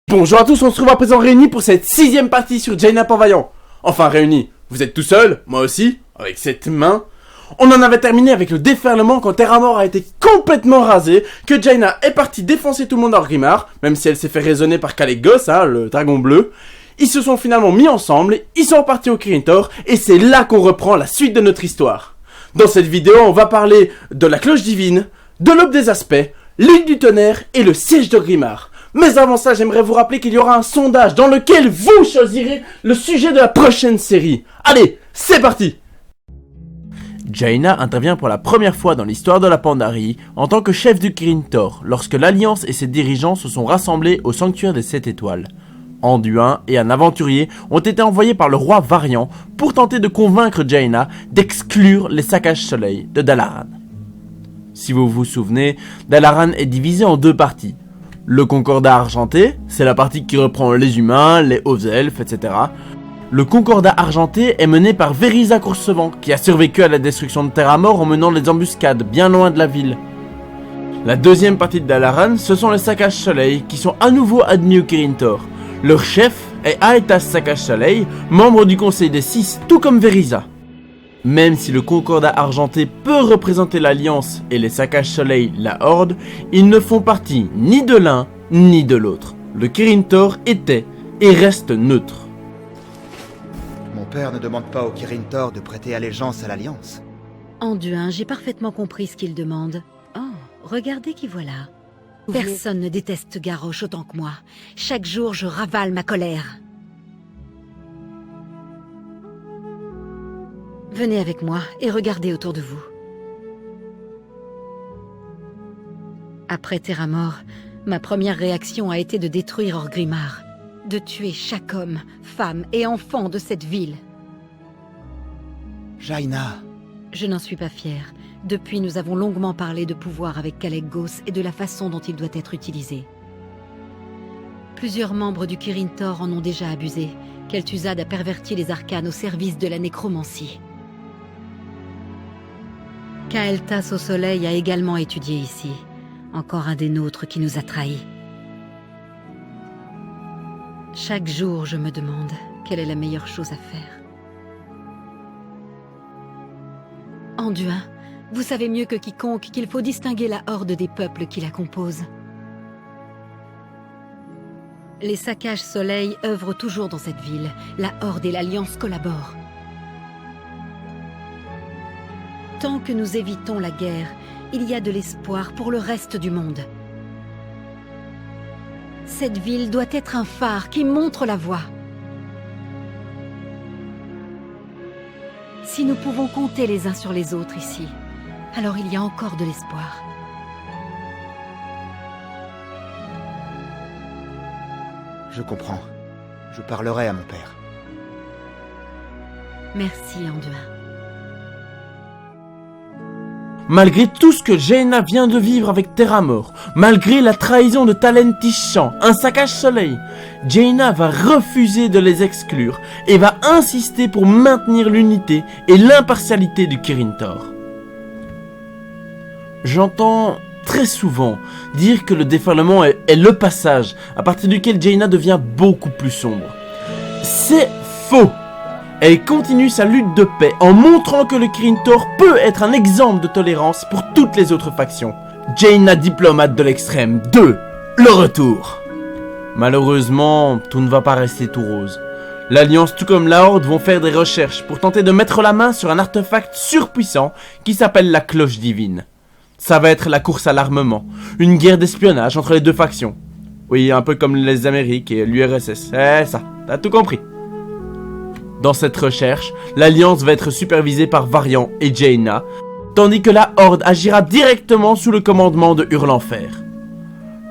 Bonjour à tous, on se trouve à présent réunis pour cette 6ème partie sur Jaina Port-Vaillant. Enfin réunis, vous êtes tout seul, moi aussi, avec cette main. On en avait terminé avec le déferlement quand Terramore a été complètement rasé, que Jaina est partie défoncer tout le monde à Orgrimmar, même si elle s'est fait raisonner par Calecgos, le dragon bleu. Ils se sont finalement mis ensemble, ils sont repartis au Kirin Tor, et c'est là qu'on reprend la suite de notre histoire. Dans cette vidéo, on va parler de la cloche divine, de l'aube des aspects, l'île du tonnerre et le siège d'Orgrimmar. Mais avant ça, j'aimerais vous rappeler qu'il y aura un sondage dans lequel vous choisirez le sujet de la prochaine série. Allez, c'est parti! Jaina intervient pour la première fois dans l'histoire de la Pandarie en tant que chef du Kirin Tor lorsque l'Alliance et ses dirigeants se sont rassemblés au sanctuaire des 7 étoiles. Anduin et un aventurier ont été envoyés par le roi Varian pour tenter de convaincre Jaina d'exclure les saccages soleil de Dalaran. Si vous vous souvenez, Dalaran est divisé en deux parties. Le Concordat argenté, c'est la partie qui reprend les humains, les hauts elfes, etc. Le Concordat argenté est mené par Verysa Coursevent, qui a survécu à la destruction de Terramore en menant des embuscades bien loin de la ville. La deuxième partie de Dalaran, ce sont les saccages soleil, qui sont à nouveau admis au Kirin Tor. Leur chef est Aetas Saccage Soleil, membre du Conseil des 6, tout comme Verysa. Même si le Concordat argenté peut représenter l'Alliance et les Saccages Soleil la Horde, ils ne font partie ni de l'un ni de l'autre. Le Kirin Tor était et reste neutre. Mon père ne demande pas au Kirin Tor de prêter allégeance à l'Alliance. Anduin, j'ai parfaitement compris ce qu'il demande. Oh, regardez qui voilà. Personne ne déteste Garrosh autant que moi. Chaque jour, je ravale ma colère. Venez avec moi et regardez autour de vous. Après Terramore, ma première réaction a été de détruire Orgrimmar, de tuer chaque homme, femme et enfant de cette ville. Jaina. Je n'en suis pas fière. Depuis, nous avons longuement parlé de pouvoir avec Calecgos et de la façon dont il doit être utilisé. Plusieurs membres du Kirin Tor en ont déjà abusé. Kel'Thuzad a perverti les arcanes au service de la nécromancie. Kael'thas au soleil a également étudié ici. Encore un des nôtres qui nous a trahis. Chaque jour, je me demande quelle est la meilleure chose à faire. Anduin, vous savez mieux que quiconque qu'il faut distinguer la horde des peuples qui la composent. Les saccages soleil œuvrent toujours dans cette ville. La horde et l'Alliance collaborent. Tant que nous évitons la guerre, il y a de l'espoir pour le reste du monde. Cette ville doit être un phare qui montre la voie. Si nous pouvons compter les uns sur les autres ici, alors il y a encore de l'espoir. Je comprends. Je parlerai à mon père. Merci, Anduin. Malgré tout ce que Jaina vient de vivre avec Terramore, malgré la trahison de Talen Tishan, un saccage soleil, Jaina va refuser de les exclure et va insister pour maintenir l'unité et l'impartialité du Kirin Tor. J'entends très souvent dire que le déferlement est le passage à partir duquel Jaina devient beaucoup plus sombre. C'est faux! Elle continue sa lutte de paix en montrant que le Kirin Tor peut être un exemple de tolérance pour toutes les autres factions. Jaina diplomate de l'extrême 2, le retour. Malheureusement, tout ne va pas rester tout rose. L'Alliance tout comme la Horde vont faire des recherches pour tenter de mettre la main sur un artefact surpuissant qui s'appelle la cloche divine. Ça va être la course à l'armement, une guerre d'espionnage entre les deux factions. Oui, un peu comme les Amériques et l'URSS, c'est ça, t'as tout compris. Dans cette recherche, l'Alliance va être supervisée par Varian et Jaina, tandis que la Horde agira directement sous le commandement de Hurlenfer.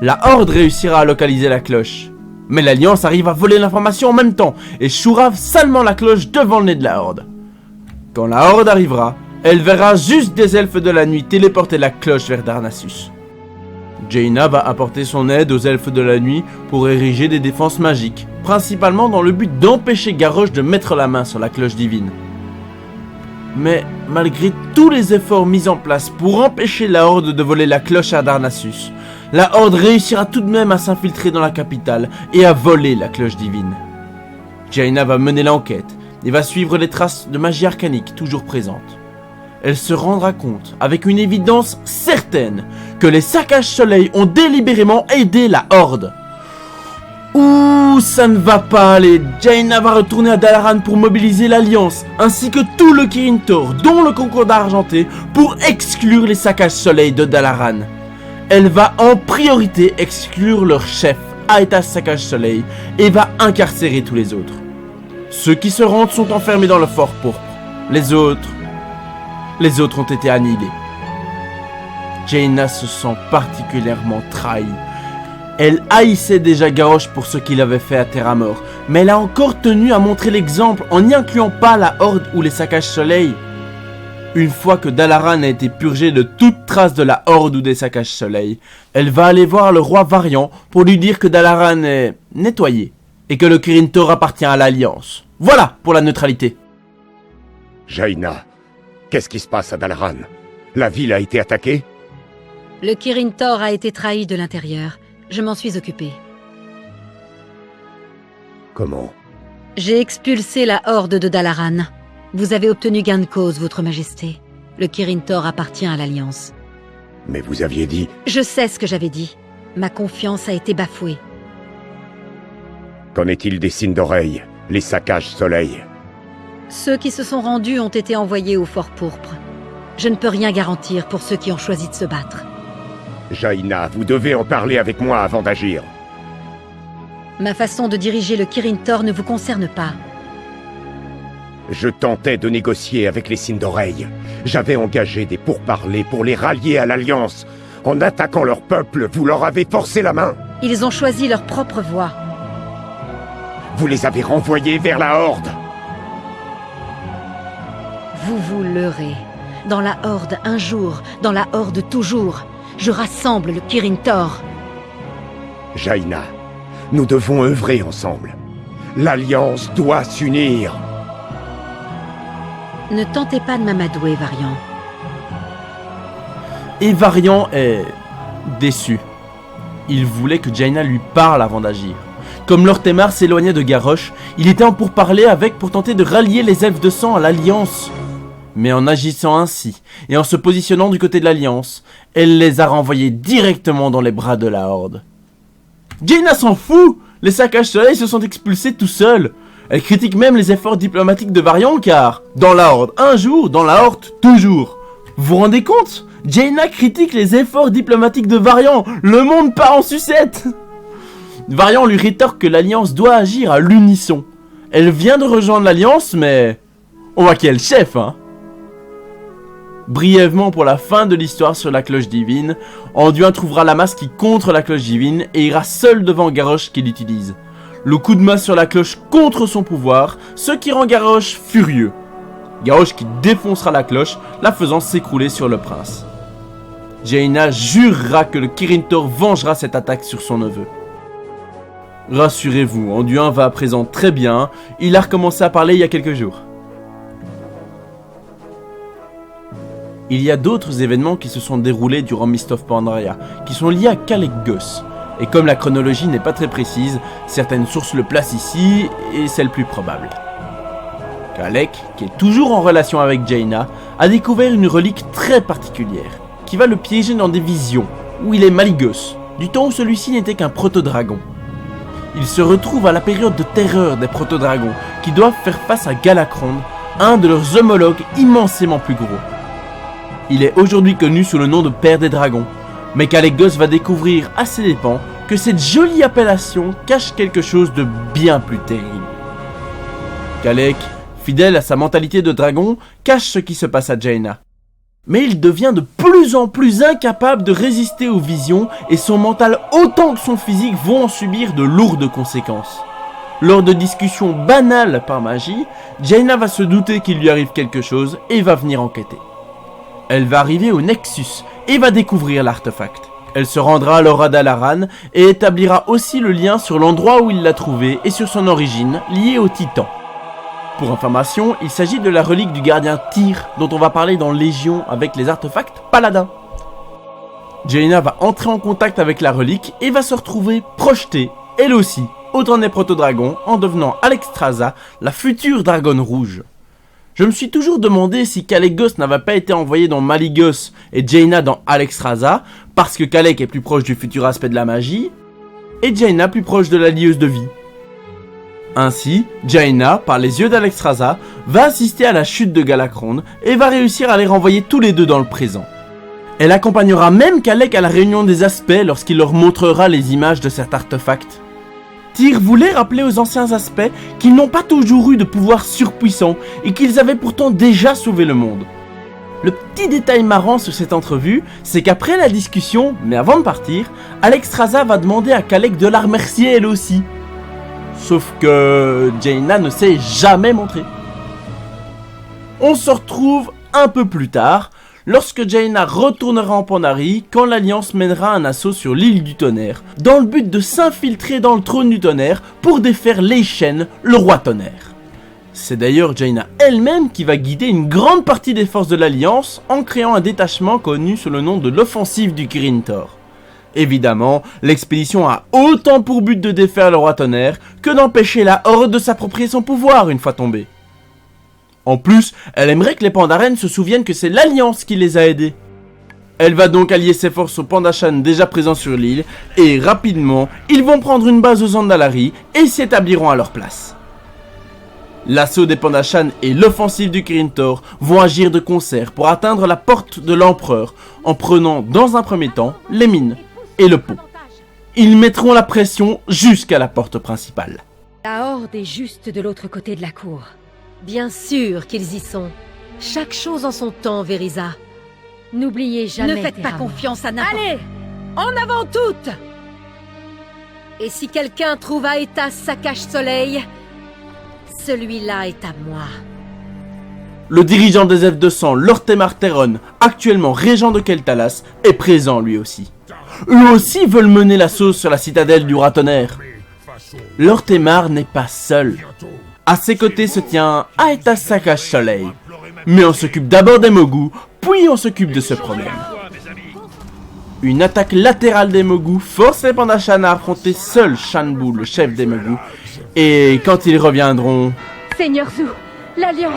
La Horde réussira à localiser la cloche, mais l'Alliance arrive à voler l'information en même temps et chourave salement la cloche devant le nez de la Horde. Quand la Horde arrivera, elle verra juste des elfes de la nuit téléporter la cloche vers Darnassus. Jaina va apporter son aide aux elfes de la nuit pour ériger des défenses magiques, principalement dans le but d'empêcher Garrosh de mettre la main sur la cloche divine. Mais malgré tous les efforts mis en place pour empêcher la Horde de voler la cloche à Darnassus, la Horde réussira tout de même à s'infiltrer dans la capitale et à voler la cloche divine. Jaina va mener l'enquête et va suivre les traces de magie arcanique toujours présentes. Elle se rendra compte, avec une évidence certaine, que les saccages soleil ont délibérément aidé la Horde. Ouh, ça ne va pas aller. Jaina va retourner à Dalaran pour mobiliser l'Alliance, ainsi que tout le Kirin Tor, dont le Concordat argenté, pour exclure les saccages soleil de Dalaran. Elle va en priorité exclure leur chef, Aetas Saccage Soleil, et va incarcérer tous les autres. Ceux qui se rendent sont enfermés dans le fort pourpre. Les autres ont été annihilés. Jaina se sent particulièrement trahie. Elle haïssait déjà Garrosh pour ce qu'il avait fait à Terra Mort, mais elle a encore tenu à montrer l'exemple en n'y incluant pas la Horde ou les Saccages Soleil. Une fois que Dalaran a été purgée de toute trace de la Horde ou des Saccages Soleil, elle va aller voir le roi Varian pour lui dire que Dalaran est nettoyé et que le Kirin Tor appartient à l'Alliance. Voilà pour la neutralité. Jaina, qu'est-ce qui se passe à Dalaran? La ville a été attaquée? Le Kirin Tor a été trahi de l'intérieur. Je m'en suis occupée. Comment? J'ai expulsé la Horde de Dalaran. Vous avez obtenu gain de cause, votre majesté. Le Kirin Tor appartient à l'Alliance. Mais vous aviez dit... Je sais ce que j'avais dit. Ma confiance a été bafouée. Qu'en est-il des signes d'oreille, les saccages soleil? Ceux qui se sont rendus ont été envoyés au Fort Pourpre. Je ne peux rien garantir pour ceux qui ont choisi de se battre. Jaina, vous devez en parler avec moi avant d'agir. Ma façon de diriger le Kirin Tor ne vous concerne pas. Je tentais de négocier avec les signes d'oreille. J'avais engagé des pourparlers pour les rallier à l'Alliance. En attaquant leur peuple, vous leur avez forcé la main. Ils ont choisi leur propre voie. Vous les avez renvoyés vers la Horde. Vous vous leurrez. Dans la Horde un jour, dans la Horde toujours. Je rassemble le Kirin Tor. Jaina, nous devons œuvrer ensemble. L'Alliance doit s'unir. Ne tentez pas de m'amadouer, Varian. Et Varian est déçu. Il voulait que Jaina lui parle avant d'agir. Comme Lord Temar s'éloignait de Garrosh, il était en pourparlers avec pour tenter de rallier les elfes de sang à l'Alliance. Mais en agissant ainsi, et en se positionnant du côté de l'Alliance, elle les a renvoyés directement dans les bras de la Horde. Jaina s'en fout! Les saccages soleil se sont expulsés tout seuls. Elle critique même les efforts diplomatiques de Varian car, dans la Horde un jour, dans la Horde toujours. Vous vous rendez compte? Jaina critique les efforts diplomatiques de Varian, le monde part en sucette! Varian lui rétorque que l'Alliance doit agir à l'unisson. Elle vient de rejoindre l'Alliance, mais... on voit qui est le chef, hein. Brièvement pour la fin de l'histoire sur la cloche divine, Anduin trouvera la masse qui contre la cloche divine et ira seul devant Garrosh qui l'utilise. Le coup de masse sur la cloche contre son pouvoir, ce qui rend Garrosh furieux. Garrosh qui défoncera la cloche, la faisant s'écrouler sur le prince. Jaina jurera que le Kirin Tor vengera cette attaque sur son neveu. Rassurez-vous, Anduin va à présent très bien, il a recommencé à parler il y a quelques jours. Il y a d'autres événements qui se sont déroulés durant Mist of Pandaria, qui sont liés à Calecgos. Et comme la chronologie n'est pas très précise, certaines sources le placent ici, et c'est le plus probable. Kalek, qui est toujours en relation avec Jaina, a découvert une relique très particulière, qui va le piéger dans des visions, où il est Maligos, du temps où celui-ci n'était qu'un proto-dragon. Il se retrouve à la période de terreur des proto-dragons, qui doivent faire face à Galakrond, un de leurs homologues immensément plus gros. Il est aujourd'hui connu sous le nom de Père des Dragons, mais Calecgos va découvrir à ses dépens que cette jolie appellation cache quelque chose de bien plus terrible. Kalek, fidèle à sa mentalité de dragon, cache ce qui se passe à Jaina. Mais il devient de plus en plus incapable de résister aux visions et son mental autant que son physique vont en subir de lourdes conséquences. Lors de discussions banales par magie, Jaina va se douter qu'il lui arrive quelque chose et va venir enquêter. Elle va arriver au Nexus et va découvrir l'artefact. Elle se rendra alors à Dalaran et établira aussi le lien sur l'endroit où il l'a trouvé et sur son origine liée au Titan. Pour information, il s'agit de la relique du gardien Tyr dont on va parler dans Légion avec les artefacts paladins. Jaina va entrer en contact avec la relique et va se retrouver projetée, elle aussi, au temps des proto-dragons en devenant Alexstrasza, la future dragonne rouge. Je me suis toujours demandé si Kalecgos n'avait pas été envoyé dans Malygos et Jaina dans Alexstrasza, parce que Kalec est plus proche du futur aspect de la magie, et Jaina plus proche de la lieuse de vie. Ainsi, Jaina, par les yeux d'Alexstrasza, va assister à la chute de Galakrond et va réussir à les renvoyer tous les deux dans le présent. Elle accompagnera même Kalec à la réunion des aspects lorsqu'il leur montrera les images de cet artefact. Tyr voulait rappeler aux anciens aspects qu'ils n'ont pas toujours eu de pouvoir surpuissant et qu'ils avaient pourtant déjà sauvé le monde. Le petit détail marrant sur cette entrevue, c'est qu'après la discussion, mais avant de partir, Alexstrasza va demander à Kalec de la remercier elle aussi. Sauf que Jaina ne s'est jamais montrée. On se retrouve un peu plus tard, lorsque Jaina retournera en Pandarie quand l'Alliance mènera un assaut sur l'île du Tonnerre, dans le but de s'infiltrer dans le trône du Tonnerre pour défaire Leyshen, le roi Tonnerre. C'est d'ailleurs Jaina elle-même qui va guider une grande partie des forces de l'Alliance en créant un détachement connu sous le nom de l'offensive du Kirin Tor. Évidemment, l'expédition a autant pour but de défaire le roi Tonnerre que d'empêcher la Horde de s'approprier son pouvoir une fois tombée. En plus, elle aimerait que les Pandaren se souviennent que c'est l'Alliance qui les a aidés. Elle va donc allier ses forces aux Pandashan déjà présents sur l'île, et rapidement, ils vont prendre une base aux Andalari et s'établiront à leur place. L'assaut des Pandashan et l'offensive du Kirin Tor vont agir de concert pour atteindre la porte de l'Empereur, en prenant dans un premier temps les mines et le pont. Ils mettront la pression jusqu'à la porte principale. La Horde est juste de l'autre côté de la cour. Bien sûr qu'ils y sont. Chaque chose en son temps, Verisa. N'oubliez jamais. Ne faites pas Terramon. confiance à n'importe... Allez, en avant toutes! Et si quelqu'un trouve Aetas Sakash-Soleil, celui-là est à moi. Le dirigeant des F200, Lortemar Terron, actuellement régent de Keltalas, est présent lui aussi. Eux aussi veulent mener l'assaut sur la citadelle du Rat-Tonnerre. Lortemar n'est pas seul. À ses côtés se tient Aetas Sakash-Soleil. Mais on s'occupe d'abord des Mogu, puis on s'occupe de ce problème. Une attaque latérale des Mogu force les Pandashan à affronter seul Shanbu, le chef des Mogu. Et quand ils reviendront... Seigneur Zhu, l'Alliance,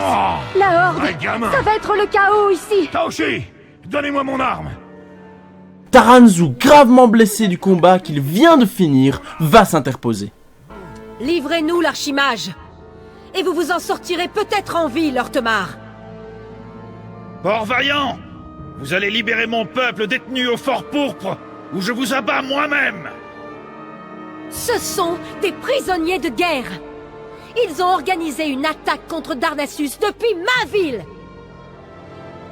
la Horde, ça va être le chaos ici! Taoshi, donnez-moi mon arme. Taranzu, gravement blessé du combat qu'il vient de finir, va s'interposer. Livrez-nous l'archimage, et vous vous en sortirez peut-être en vie, Lortemar. Port-Vaillant, vous allez libérer mon peuple détenu au Fort Pourpre, où je vous abats moi-même. Ce sont des prisonniers de guerre. Ils ont organisé une attaque contre Darnassus depuis ma ville.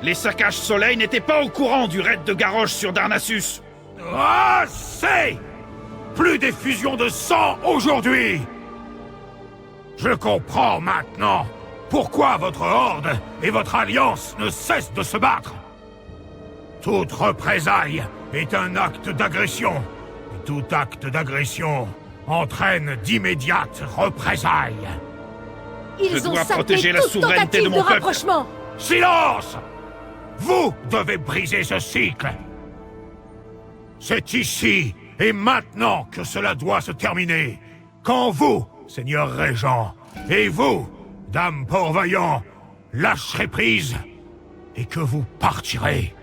Les Sakash Soleil n'étaient pas au courant du raid de Garrosh sur Darnassus. Assez! Plus d'effusion de sang aujourd'hui! Je comprends maintenant pourquoi votre Horde et votre Alliance ne cessent de se battre. Toute représaille est un acte d'agression. Et tout acte d'agression entraîne d'immédiates représailles. Je Ils ont dois saboté protéger la toute souveraineté tentative de mon peuple. rapprochement. Silence! Vous devez briser ce cycle. C'est ici et maintenant que cela doit se terminer. Quand vous, Seigneur Régent, et vous, Dame Port-Vaillant, lâcherez prise et que vous partirez.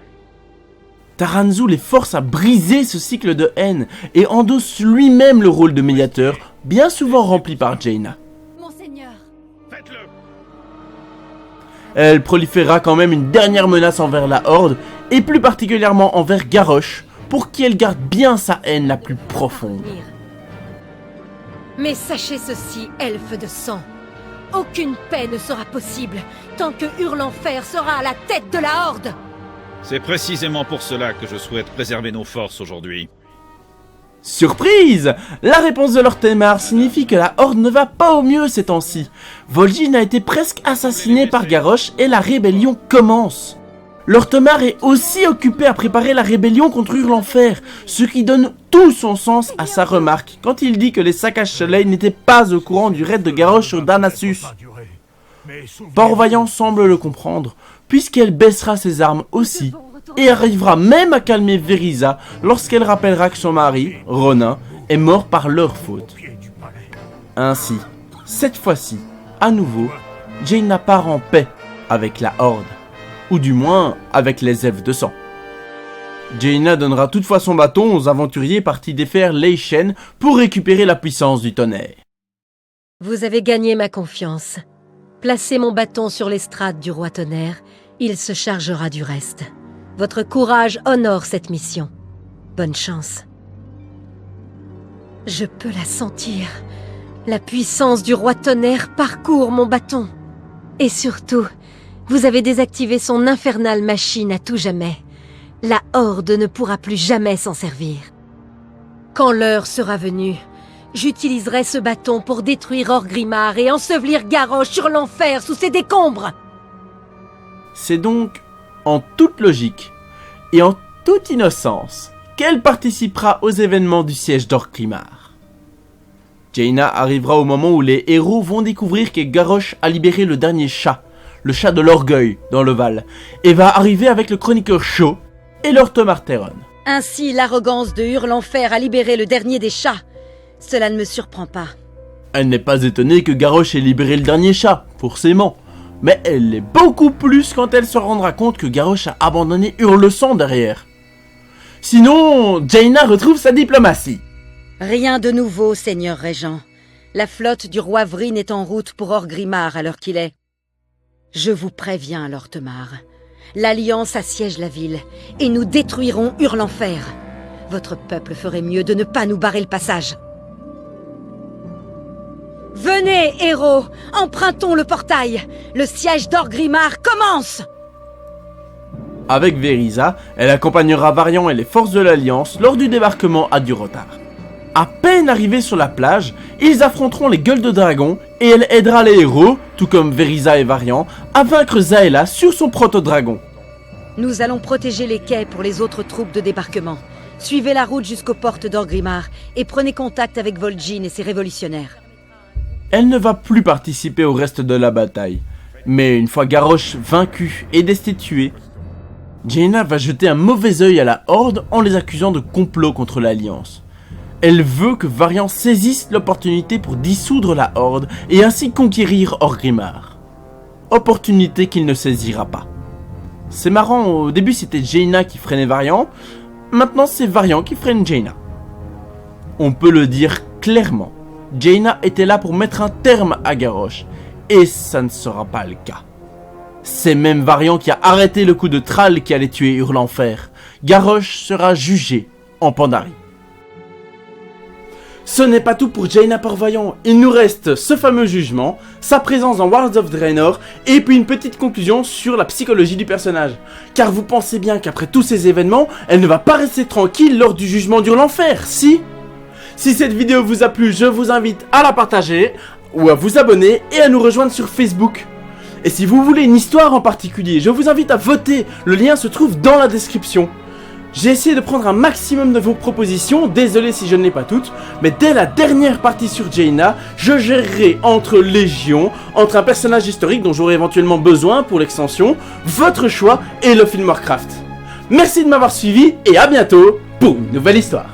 Taranzu les force à briser ce cycle de haine et endosse lui-même le rôle de médiateur, bien souvent rempli par Jaina. Monseigneur, Faites-le. Elle proliférera quand même une dernière menace envers la Horde, et plus particulièrement envers Garrosh, pour qui elle garde bien sa haine la plus profonde. Mais sachez ceci, elfe de sang. Aucune paix ne sera possible tant que Hurlenfer sera à la tête de la Horde. C'est précisément pour cela que je souhaite préserver nos forces aujourd'hui. Surprise! La réponse de Lortemar signifie que la Horde ne va pas au mieux ces temps-ci. Vol'jin a été presque assassiné par Garrosh et la rébellion commence. Lortemar est aussi occupé à préparer la rébellion contre Hurlenfer, ce qui donne tout son sens à sa remarque quand il dit que les Sakash Soleil n'étaient pas au courant du raid de Garrosh sur Darnassus. Port-Vaillant semble le comprendre, puisqu'elle baissera ses armes aussi, et arrivera même à calmer Verysa lorsqu'elle rappellera que son mari, Ronin, est mort par leur faute. Ainsi, cette fois-ci, à nouveau, Jaina part en paix avec la Horde, ou du moins avec les elfes de sang. Jaina donnera toutefois son bâton aux aventuriers partis défaire Lei Shen pour récupérer la puissance du tonnerre. Vous avez gagné ma confiance. Placez mon bâton sur l'estrade du roi tonnerre, il se chargera du reste. Votre courage honore cette mission. Bonne chance. Je peux la sentir. La puissance du roi tonnerre parcourt mon bâton. Et surtout, vous avez désactivé son infernale machine à tout jamais. La Horde ne pourra plus jamais s'en servir. Quand l'heure sera venue, j'utiliserai ce bâton pour détruire Orgrimmar et ensevelir Garrosh sur l'enfer sous ses décombres. C'est donc, en toute logique et en toute innocence, qu'elle participera aux événements du siège d'Orgrimmar. Jaina arrivera au moment où les héros vont découvrir que Garrosh a libéré le dernier chat, le chat de l'orgueil, dans le Val, et va arriver avec le chroniqueur Shaw et Lord Tomarteron. Ainsi, l'arrogance de Hurlenfer a libéré le dernier des chats. Cela ne me surprend pas. Elle n'est pas étonnée que Garrosh ait libéré le dernier chat, forcément. Mais elle l'est beaucoup plus quand elle se rendra compte que Garrosh a abandonné Hurlesang derrière. Sinon, Jaina retrouve sa diplomatie. Rien de nouveau, Seigneur Régent. La flotte du roi Vryn est en route pour Orgrimmar à l'heure qu'il est. Je vous préviens, Lord Temar. L'Alliance assiège la ville, et nous détruirons Hurlenfer. Votre peuple ferait mieux de ne pas nous barrer le passage. Venez, héros, empruntons le portail. Le siège d'Orgrimmar commence. Avec Verysa, elle accompagnera Varian et les forces de l'Alliance lors du débarquement à Durotar. À peine arrivés sur la plage, ils affronteront les gueules de dragon et elle aidera les héros, tout comme Verysa et Varian, à vaincre Zaela sur son proto-dragon. Nous allons protéger les quais pour les autres troupes de débarquement. Suivez la route jusqu'aux portes d'Orgrimmar et prenez contact avec Vol'jin et ses révolutionnaires. Elle ne va plus participer au reste de la bataille, mais une fois Garrosh vaincu et destitué, Jaina va jeter un mauvais œil à la Horde en les accusant de complot contre l'Alliance. Elle veut que Varian saisisse l'opportunité pour dissoudre la Horde et ainsi conquérir Orgrimmar. Opportunité qu'il ne saisira pas. C'est marrant, au début c'était Jaina qui freinait Varian, maintenant c'est Varian qui freine Jaina. On peut le dire clairement, Jaina était là pour mettre un terme à Garrosh, et ça ne sera pas le cas. C'est même Varian qui a arrêté le coup de Thrall qui allait tuer Hurlenfer. Garrosh sera jugé en Pandarie. Ce n'est pas tout pour Jaina Port-Vaillant, il nous reste ce fameux jugement, sa présence dans Worlds of Draenor, et puis une petite conclusion sur la psychologie du personnage. Car vous pensez bien qu'après tous ces événements, elle ne va pas rester tranquille lors du jugement d'Hurlenfer, si ? Si cette vidéo vous a plu, je vous invite à la partager, ou à vous abonner, et à nous rejoindre sur Facebook. Et si vous voulez une histoire en particulier, je vous invite à voter, le lien se trouve dans la description. J'ai essayé de prendre un maximum de vos propositions, désolé si je ne l'ai pas toutes, mais dès la dernière partie sur Jaina, je gérerai entre Légion, entre un personnage historique dont j'aurai éventuellement besoin pour l'extension, votre choix et le film Warcraft. Merci de m'avoir suivi et à bientôt pour une nouvelle histoire.